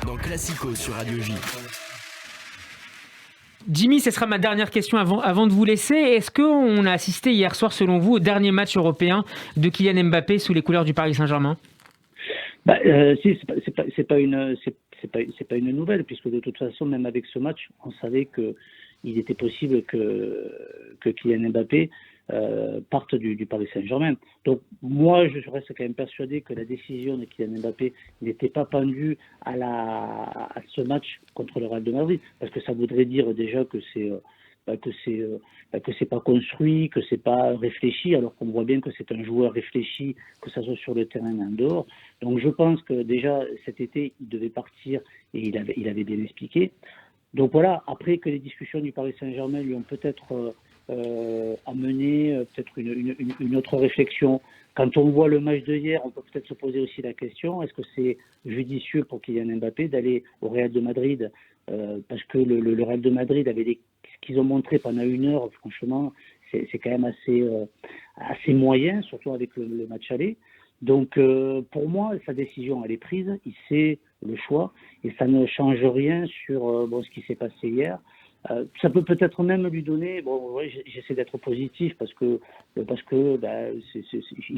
dans Classico sur Radio J. Jimmy, ce sera ma dernière question avant de vous laisser. Est-ce qu'on a assisté hier soir, selon vous, au dernier match européen de Kylian Mbappé sous les couleurs du Paris Saint-Germain ? Si, c'est pas une nouvelle, puisque de toute façon, même avec ce match, on savait qu'il était possible que Kylian Mbappé parte du Paris Saint-Germain. Donc moi, je reste quand même persuadé que la décision de Kylian Mbappé n'était pas pendue à ce match contre le Real de Madrid, parce que ça voudrait dire déjà que c'est pas construit, que c'est pas réfléchi, alors qu'on voit bien que c'est un joueur réfléchi, que ça soit sur le terrain et en dehors. Donc je pense que déjà cet été, il devait partir et il avait bien expliqué. Donc voilà, après que les discussions du Paris Saint-Germain lui ont peut-être amené peut-être une autre réflexion. Quand on voit le match de hier, on peut peut-être se poser aussi la question, est-ce que c'est judicieux pour Kylian Mbappé d'aller au Real de Madrid, parce que le Real de Madrid avait ce qu'ils ont montré pendant une heure, franchement, c'est quand même assez moyen, surtout avec le match aller. Donc pour moi, sa décision, elle est prise, il sait le choix, et ça ne change rien sur ce qui s'est passé hier. Ça peut peut-être même lui donner, j'essaie d'être positif parce que il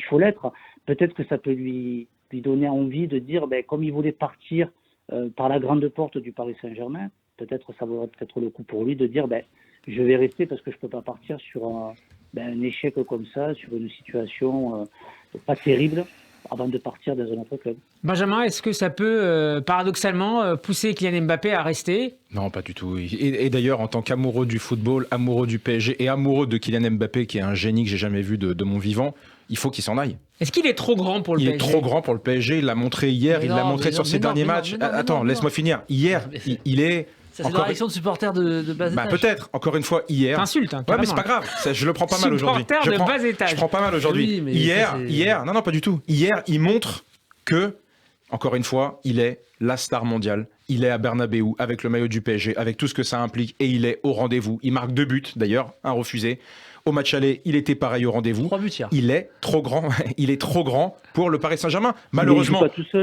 faut l'être. Peut-être que ça peut lui donner envie de dire, comme il voulait partir par la grande porte du Paris Saint-Germain, peut-être ça vaudrait peut-être le coup pour lui de dire, je vais rester parce que je peux pas partir sur un échec comme ça, sur une situation pas terrible, avant de partir dans un autre club. Benjamin, est-ce que ça peut paradoxalement pousser Kylian Mbappé à rester ? Non, pas du tout. Et d'ailleurs, en tant qu'amoureux du football, amoureux du PSG et amoureux de Kylian Mbappé, qui est un génie que j'ai jamais vu de mon vivant, il faut qu'il s'en aille. Est-ce qu'il est trop grand pour le PSG ? Il est trop grand pour le PSG, il l'a montré hier, il l'a montré sur ses derniers matchs. Attends, laisse-moi finir. Hier, il est... Ça, c'est une réaction de supporter de bas étage. Peut-être, encore une fois, hier. T'insultes, hein, ouais, mais c'est pas grave, je le prends pas mal aujourd'hui. Supporter de bas étage. Je prends pas mal aujourd'hui. Oui, hier, non, pas du tout. Hier, il montre que, encore une fois, il est la star mondiale. Il est à Bernabeu avec le maillot du PSG, avec tout ce que ça implique, et il est au rendez-vous. Il marque 2 buts, d'ailleurs, un refusé. Au match aller, il était pareil au rendez-vous. 3 buts hier. Il est trop grand. Il est trop grand pour le Paris Saint-Germain. Malheureusement,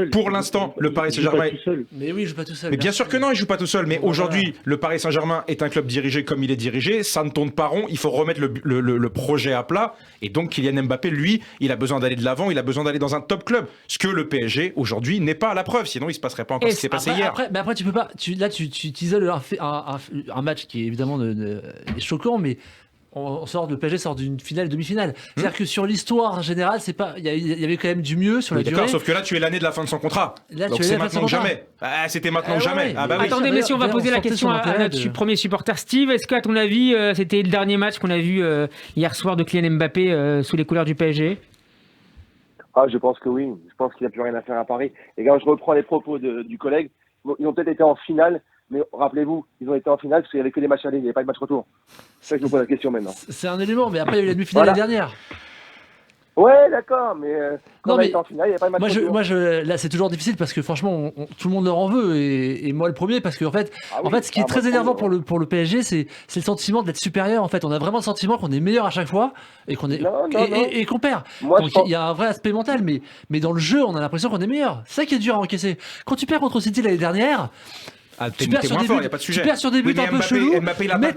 pour l'instant, le Paris Saint-Germain. Mais oui, il joue pas tout seul. Mais bien sûr que non, il joue pas tout seul. Mais aujourd'hui, le Paris Saint-Germain est un club dirigé comme il est dirigé. Ça ne tourne pas rond. Il faut remettre le projet à plat. Et donc, Kylian Mbappé, lui, il a besoin d'aller de l'avant. Il a besoin d'aller dans un top club. Ce que le PSG aujourd'hui n'est pas à la preuve. Sinon, il se passerait pas encore ce qui s'est passé hier. Après, tu peux pas. Là, tu t'isoles un match qui est évidemment est choquant, mais. Le PSG sort d'une finale, demi-finale. C'est-à-dire que sur l'histoire générale, c'est pas, il y avait quand même du mieux sur la durée. D'accord, sauf que là, tu es l'année de la fin de son contrat. Là, donc c'est maintenant que jamais. c'était maintenant que jamais. Attendez, messieurs, on va poser la question à notre premier supporter Steve. Est-ce qu'à ton avis, c'était le dernier match qu'on a vu hier soir de Kylian Mbappé sous les couleurs du PSG ? Je pense que oui. Je pense qu'il n'a plus rien à faire à Paris. Les gars, je reprends les propos du collègue. Ils ont peut-être été en finale. Mais rappelez-vous, ils ont été en finale parce qu'il n'y avait que des matchs allés, il n'y avait pas de match retour. C'est ça que je vous pose la question maintenant. C'est un élément, mais après il y a eu la demi-finale l'année dernière. Ouais, d'accord, mais quand on était en finale, il n'y avait pas de match retour. Là, c'est toujours difficile parce que franchement, tout le monde leur en veut et moi le premier parce que en fait, ce qui est très énervant pour le PSG, c'est le sentiment d'être supérieur. En fait, on a vraiment le sentiment qu'on est meilleur à chaque fois et qu'on est et qu'on perd. Donc il y a un vrai aspect mental, mais dans le jeu, on a l'impression qu'on est meilleur. C'est ça qui est dur à encaisser. Quand tu perds contre City l'année dernière. T'es moins fort, il n'y a pas de sujet. Tu perds sur des buts un peu chelous. Mbappé, il a pas le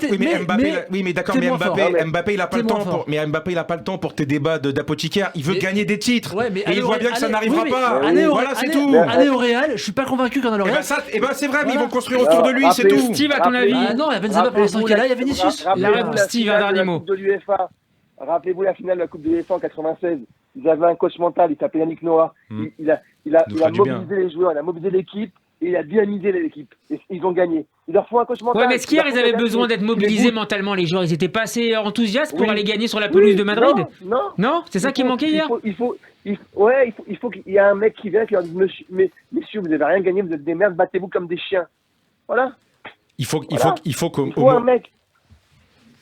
temps Mbappé, il a pas le temps pour tes débats d'apothicaire. Il veut gagner des titres. Et il voit bien que ça n'arrivera pas. Voilà, c'est tout. Aller au Real, je suis pas convaincu qu'en allant au Real. C'est vrai, mais ils vont construire autour de lui, c'est tout. Steve, à ton avis ? Non, il y a Benzema pour l'instant qui est là, il y a Vinicius. Steve, un dernier mot. Rappelez-vous la finale de la Coupe de l'UEFA en 96. Ils avaient un coach mental, il s'appelait Yannick Noah. Il a mobilisé les joueurs, il a mobilisé l'équipe. Et il a dynamisé l'équipe. Et ils ont gagné. Il leur faut un coach mental. Ouais, mais est-ce qu'hier, ils avaient besoin d'être mobilisés mentalement, les joueurs ? Ils étaient pas assez enthousiastes pour aller gagner sur la pelouse de Madrid ? Non, c'est ça qui manquait hier ? Il faut qu'il y ait un mec qui vient et qui leur dise messieurs, vous n'avez rien gagné, vous êtes des merdes, battez-vous comme des chiens. Voilà. Il faut un mec.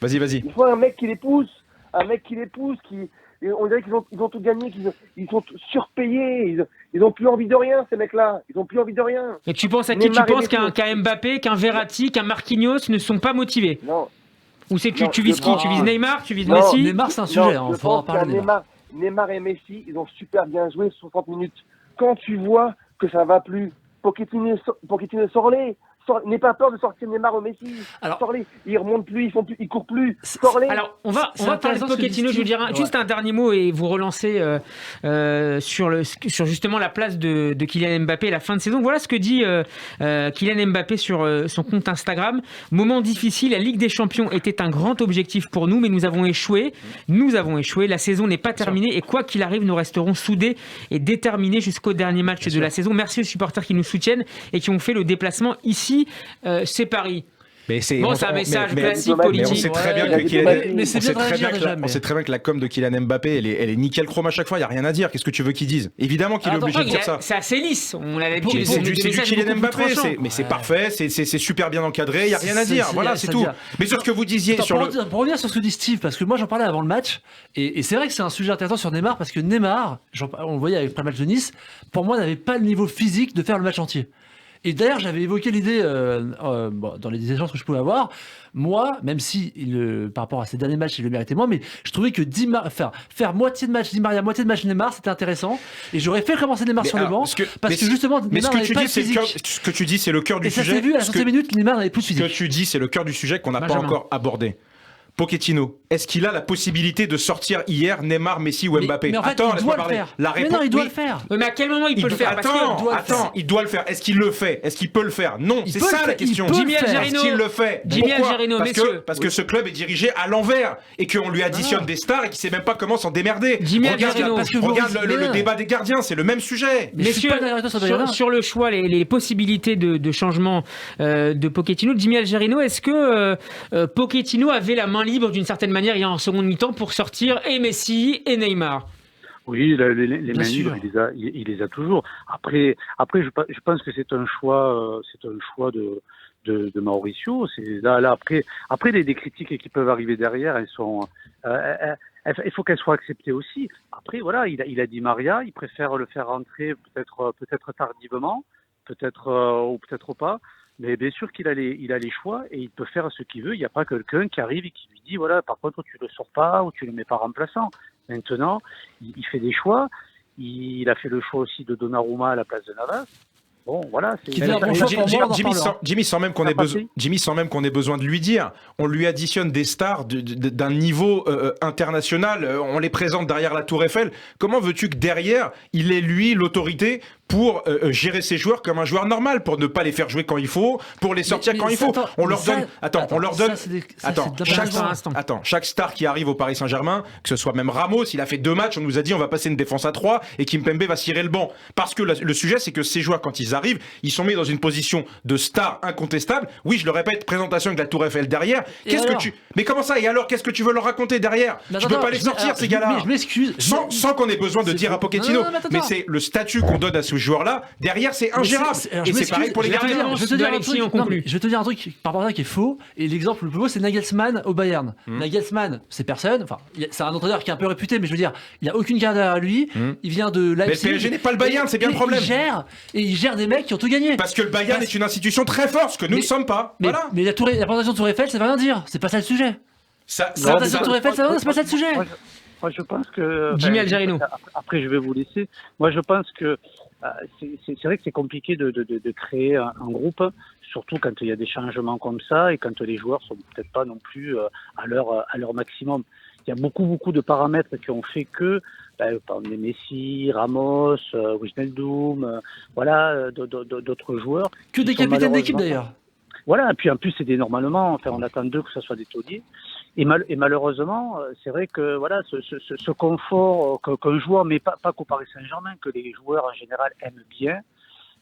Vas-y. Il faut un mec qui les pousse. On dirait qu'ils ont tout gagné, qu'ils sont surpayés, ils ont plus envie de rien, ces mecs-là. Ils ont plus envie de rien. Et tu penses à qui ? Tu penses qu'un Mbappé, qu'un Verratti, qu'un Marquinhos ne sont pas motivés ? Non. Ou c'est que tu vises qui ? Tu vises Neymar ? Tu vises Messi ? Neymar, c'est un sujet, il faudra parler. Neymar et Messi, ils ont super bien joué 60 minutes. Quand tu vois que ça va plus, Pochettino, sors-les. N'aie pas peur de sortir Neymar ou Messi. Alors, sors-les. Ils remontent plus, ils courent plus. Sors-les. Alors, on va parler de Pochettino. Je veux dire juste un dernier mot et vous relancer sur justement la place de Kylian Mbappé à la fin de saison. Voilà ce que dit Kylian Mbappé sur son compte Instagram. Moment difficile, la Ligue des Champions était un grand objectif pour nous, mais nous avons échoué. La saison n'est pas terminée et quoi qu'il arrive, nous resterons soudés et déterminés jusqu'au dernier match de la saison. Merci aux supporters qui nous soutiennent et qui ont fait le déplacement ici. C'est Paris. C'est un message classique politique. On sait très bien que la com de Kylian Mbappé, elle est nickel chrome à chaque fois. Il y a rien à dire. Qu'est-ce que tu veux qu'ils disent? Évidemment qu'il est obligé de dire ça. C'est assez lisse. On l'a l'habitude. C'est du Kylian Mbappé. Mais c'est parfait. C'est super bien encadré. Il y a rien à dire. Voilà, c'est tout. Mais sur ce que vous disiez pour revenir sur ce que dit Steve, parce que moi j'en parlais avant le match, et c'est vrai que c'est un sujet intéressant sur Neymar, parce que Neymar, on le voyait avec le match de Nice, pour moi n'avait pas le niveau physique de faire le match entier. Et d'ailleurs, j'avais évoqué l'idée dans les échanges que je pouvais avoir. Moi, même si par rapport à ces derniers matchs, il le méritait moins, mais je trouvais que faire moitié de match Di Maria, moitié de match Neymar, c'était intéressant. Et j'aurais fait commencer Neymar sur le banc, parce que justement, Neymar n'avait pas le physique. Ce que tu dis, c'est le cœur du sujet. Et ça s'est vu à la 60e minute, Neymar n'avait plus de physique. Ce que tu dis, c'est le cœur du sujet qu'on n'a pas encore abordé. Pochettino, est-ce qu'il a la possibilité de sortir hier Neymar, Messi ou Mbappé? Mais en fait, il doit le faire. La réponse, mais non, il doit le faire. Mais à quel moment il peut le faire? Il doit le faire. Est-ce qu'il le fait? Est-ce qu'il peut le faire? Non, c'est ça la question. Est-ce qu'il le fait? Parce que ce club est dirigé à l'envers et qu'on lui additionne des stars et qu'il sait même pas comment s'en démerder. Regarde le débat des gardiens, c'est le même sujet. Messieurs, sur le choix, les possibilités de changement de Pochettino, Jimmy Algerino, est-ce que Pochettino avait la main libre d'une certaine manière il y a en seconde mi-temps pour sortir et Messi et Neymar? Oui, les mains libres, il les a toujours. Après, je pense que c'est un choix de Mauricio. C'est là après des critiques qui peuvent arriver derrière, elles sont, il faut qu'elles soient acceptées aussi. Après, voilà, il a dit Maria, il préfère le faire rentrer peut-être tardivement, peut-être ou peut-être pas. Mais bien sûr qu'il a les choix et il peut faire ce qu'il veut. Il n'y a pas quelqu'un qui arrive et qui lui dit voilà, par contre tu le sors pas ou tu le mets pas remplaçant. Maintenant, il fait des choix. Il a fait le choix aussi de Donnarumma à la place de Navas. Bon, voilà. Jimmy, sans même qu'on ait besoin de lui dire, on lui additionne des stars d'un niveau international, on les présente derrière la Tour Eiffel. Comment veux-tu que derrière, il ait lui l'autorité pour gérer ses joueurs comme un joueur normal, pour ne pas les faire jouer quand il faut, pour les sortir quand il faut? Chaque star qui arrive au Paris Saint-Germain, que ce soit même Ramos, il a fait 2 matchs, on nous a dit on va passer une défense à 3 et Kimpembe va cirer le banc. Parce que le sujet, c'est que ces joueurs, quand ils arrivent, ils sont mis dans une position de star incontestable. Oui, je le répète, présentation avec la Tour Eiffel derrière. Mais comment ça? Et alors, qu'est-ce que tu veux leur raconter derrière? Tu peux pas les sortir, ces gars-là. Je m'excuse. Sans qu'on ait besoin de dire à Pochettino. Mais c'est le statut qu'on donne à ce joueur-là. Derrière, c'est ingérable. Et c'est pareil pour les gardiens. Je vais te dire un truc par rapport à ça qui est faux. Et l'exemple le plus beau, c'est Nagelsmann au Bayern. Nagelsmann, c'est personne. Enfin, c'est un entraîneur qui est un peu réputé, mais je veux dire, il a aucune carrière derrière lui. Il vient de Leipzig. Mais le PSG n'est pas le Bayern, c'est bien le problème. Il gère des mecs qui ont tout gagné. Parce que le Bayern est une institution très forte, ce que nous ne sommes pas. Voilà. Mais la présentation de Tour Eiffel, ça veut rien dire. C'est pas ça le sujet. La présentation de Tour Eiffel, c'est pas ça le sujet. Moi, je pense que. Jimmy Algerino. Après, je vais vous laisser. Moi, je pense que c'est vrai que c'est compliqué de créer un groupe, surtout quand il y a des changements comme ça et quand les joueurs sont peut-être pas non plus à leur maximum. Il y a beaucoup de paramètres qui ont fait que par exemple Messi, Ramos, Wijnaldum, voilà, d'autres joueurs. Que des capitaines d'équipe d'ailleurs. Voilà, et puis en plus c'est normalement, on attend d'eux que ce soit des tauliers. Et malheureusement, c'est vrai que voilà, ce confort qu'un joueur, mais pas qu'au Paris Saint-Germain, que les joueurs en général aiment bien.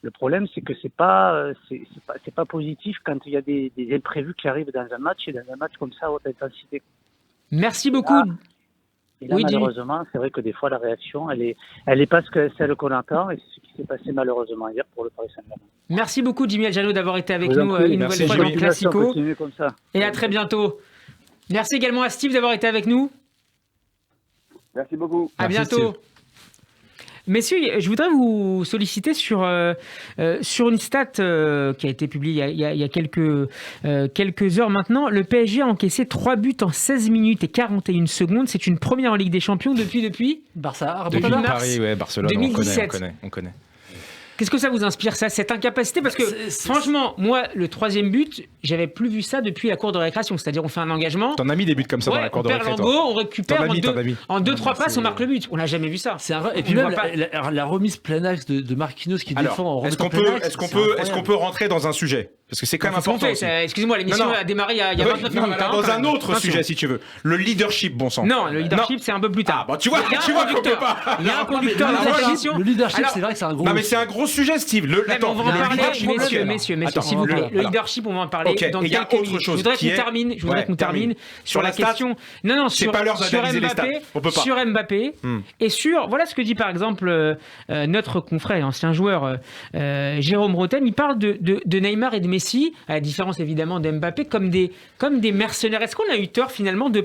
Le problème, c'est que c'est pas positif quand il y a des imprévus qui arrivent dans un match et dans un match comme ça à haute intensité. Merci beaucoup. Et là, malheureusement, c'est vrai que des fois la réaction, elle est pas celle qu'on attend, et c'est ce qui s'est passé malheureusement hier pour le Paris Saint-Germain. Merci beaucoup Jimmy Algerino d'avoir été avec nous une nouvelle fois dans le Classico. Et à très bientôt. Merci également à Steve d'avoir été avec nous. Merci beaucoup. À bientôt. Steve. Messieurs, je voudrais vous solliciter sur une stat qui a été publiée il y a quelques heures maintenant. Le PSG a encaissé 3 buts en 16 minutes et 41 secondes. C'est une première en Ligue des Champions depuis Barça, depuis Paris, Barcelone, 2017. on connaît. Qu'est-ce que ça vous inspire, ça, cette incapacité? Parce que franchement, moi, le 3e but, j'avais plus vu ça depuis la cour de récréation. C'est-à-dire, on fait un engagement. T'en as mis des buts comme ça dans la cour de récréation. On récupère en 2-3 passes, on marque le but. On n'a jamais vu ça. Et puis même la remise plein axe de Marquinhos qui défend en est-ce qu'on peut rentrer dans un sujet? Parce que c'est quand même important. Excusez-moi, l'émission a démarré il y a 29 minutes. Dans un autre sujet, si tu veux. Le leadership, bon sang. Non, le leadership, c'est un peu plus tard. Tu vois qu'on peut pas. Il y a un conducteur dans cette émission. Le leadership, c'est vrai que c'est un gros. Non, mais c'est un gros sujet, Steve. On va en parler, messieurs, s'il vous plaît. Le leadership, on va en parler dans quelques minutes. Je voudrais qu'on termine sur la question. Non, sur Mbappé et sur. Voilà ce que dit par exemple notre confrère, ancien joueur Jérôme Roten. Il parle de Neymar et de Messi, à la différence évidemment d'Mbappé, comme des mercenaires. Est-ce qu'on a eu tort finalement de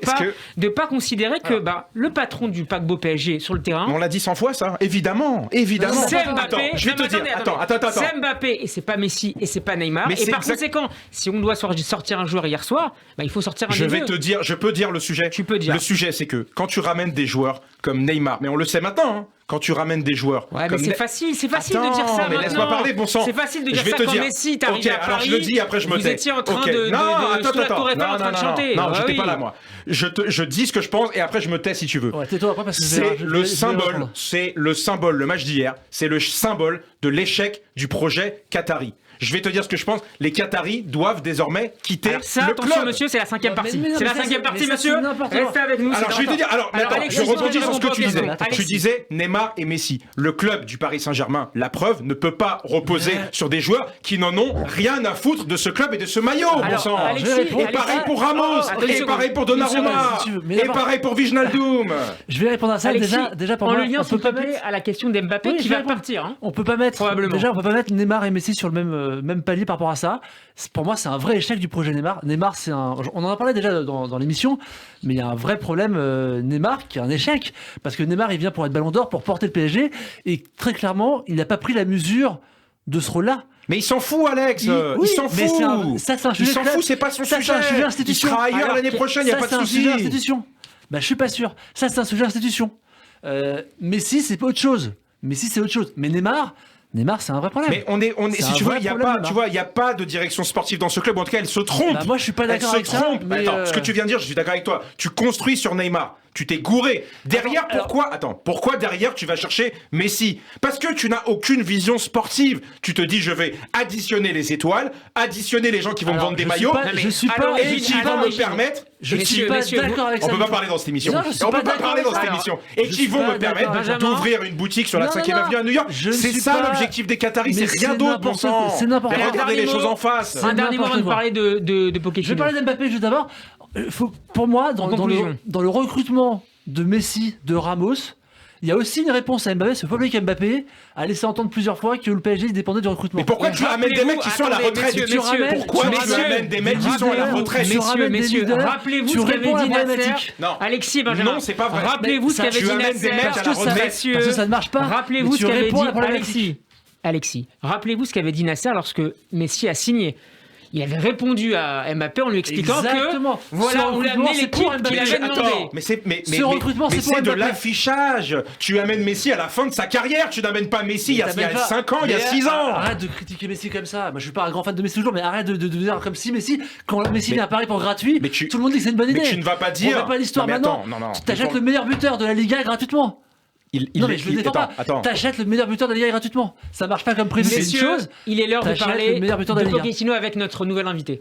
pas considérer que le patron du paquebot PSG sur le terrain... On l'a dit 100 fois ça, évidemment. C'est Mbappé. Je vais te dire, attends. C'est Mbappé et c'est pas Messi et c'est pas Neymar. Et par conséquent, si on doit sortir un joueur hier soir, il faut sortir un des deux. Je peux dire le sujet. Tu peux dire. Le sujet, c'est que quand tu ramènes des joueurs comme Neymar, mais on le sait maintenant, quand tu ramènes des joueurs. Ouais, mais c'est facile de dire ça mais maintenant. Laisse-moi parler, bon sang. C'est facile de dire ça quand Messi t'arrive à Paris. Alors je le dis, après je me tais. Vous étiez en train de sous la tour Eiffel en train de chanter. Non, j'étais pas là moi. Je dis ce que je pense et après je me tais si tu veux. Tais-toi après parce que c'est le symbole, le match d'hier, c'est le symbole de l'échec du projet qatari. Je vais te dire ce que je pense. Les Qataris doivent désormais quitter le club. Attention, monsieur, c'est la 5e partie. C'est la 5e partie, monsieur. Restez avec nous. Alors, je vais te dire. Alors, je rebondis sur ce que tu disais. Tu disais Neymar et Messi. Le club du Paris Saint-Germain, la preuve, ne peut pas reposer sur des joueurs qui n'en ont rien à foutre de ce club et de ce maillot, bon sang. Et pareil pour Ramos. Et pareil pour Donnarumma. Et pareil pour Wijnaldum. Je vais répondre à ça déjà pour moi. En le lien, s'il te plaît, à la question d'Mbappé qui va partir. On peut pas mettre. Déjà, on peut pas mettre Neymar et Messi sur le même palier par rapport à ça. Pour moi, c'est un vrai échec du projet Neymar. Neymar, on en a parlé déjà dans l'émission, mais il y a un vrai problème Neymar qui est un échec parce que Neymar, il vient pour être Ballon d'Or, pour porter le PSG et très clairement, il n'a pas pris la mesure de ce rôle-là. Mais il s'en fout, Alex. Il s'en fout. Il s'en fout, c'est pas son sujet. C'est un sujet institution. Il sera ailleurs l'année prochaine, il n'y a pas de souci. C'est un sujet institution. Je suis pas sûr. Ça, c'est un sujet institution. Messi, c'est pas autre chose. Messi, c'est autre chose. Mais Neymar, c'est un vrai problème. Mais on est si tu veux, il y a pas de direction sportive dans ce club. En tout cas, elle se trompe. Moi, je suis pas d'accord avec ça. Mais attends, ce que tu viens de dire, je suis d'accord avec toi. Tu construis sur Neymar. Tu t'es gouré. Derrière, pourquoi derrière tu vas chercher Messi? Parce que tu n'as aucune vision sportive. Tu te dis, je vais additionner les étoiles, additionner les gens qui vont me vendre des maillots, je suis pas et qui vont me permettre. Je ne suis pas d'accord avec ça. On peut pas parler dans cette émission. On peut pas parler dans cette émission. Et qui vont me permettre d'ouvrir une boutique sur la 5e avenue à New York. C'est ça l'objectif des Qataris. C'est rien d'autre, bon sang. C'est n'importe quoi. Regardez les choses en face. Un dernier mot avant de parler de Pochettino. Je vais parler d'Mbappé juste d'abord. Pour moi, dans le recrutement de Messi, de Ramos, il y a aussi une réponse à Mbappé. C'est pas vrai qu'Mbappé a laissé entendre plusieurs fois que le PSG dépendait du recrutement. Mais pourquoi tu amènes des mecs qui sont à la retraite? Pourquoi tu amènes des mecs qui sont à la retraite? Messieurs, rappelez-vous ce qu'avait dit Nasser. Alexis Benjamin. Non, c'est pas vrai. Rappelez-vous ce qu'avait dit Nasser. Parce que ça ne marche pas. Rappelez-vous ce qu'avait dit Alexis. Rappelez-vous ce qu'avait dit Nasser lorsque Messi a signé. Il avait répondu à Mbappé en lui expliquant que voilà, on lui a amené l'équipe qu'il avait demandé. Mais c'est de l'affichage. Tu amènes Messi à la fin de sa carrière. Tu n'amènes pas Messi il y a 5 ans, il y a 6 ans. Arrête de critiquer Messi comme ça. Moi, je suis pas un grand fan de Messi toujours, mais arrête de dire comme si Messi, quand Messi vient à Paris pour gratuit, tout le monde dit que c'est une bonne idée. Mais tu ne vas pas dire. On va pas l'histoire maintenant. Tu t'achètes le meilleur buteur de la Liga gratuitement. Non mais je le défends pas. T'achètes le meilleur buteur de la Liga gratuitement. Ça marche pas comme prévu. Messieurs, il est l'heure de parler de Pochettino avec notre nouvel invité.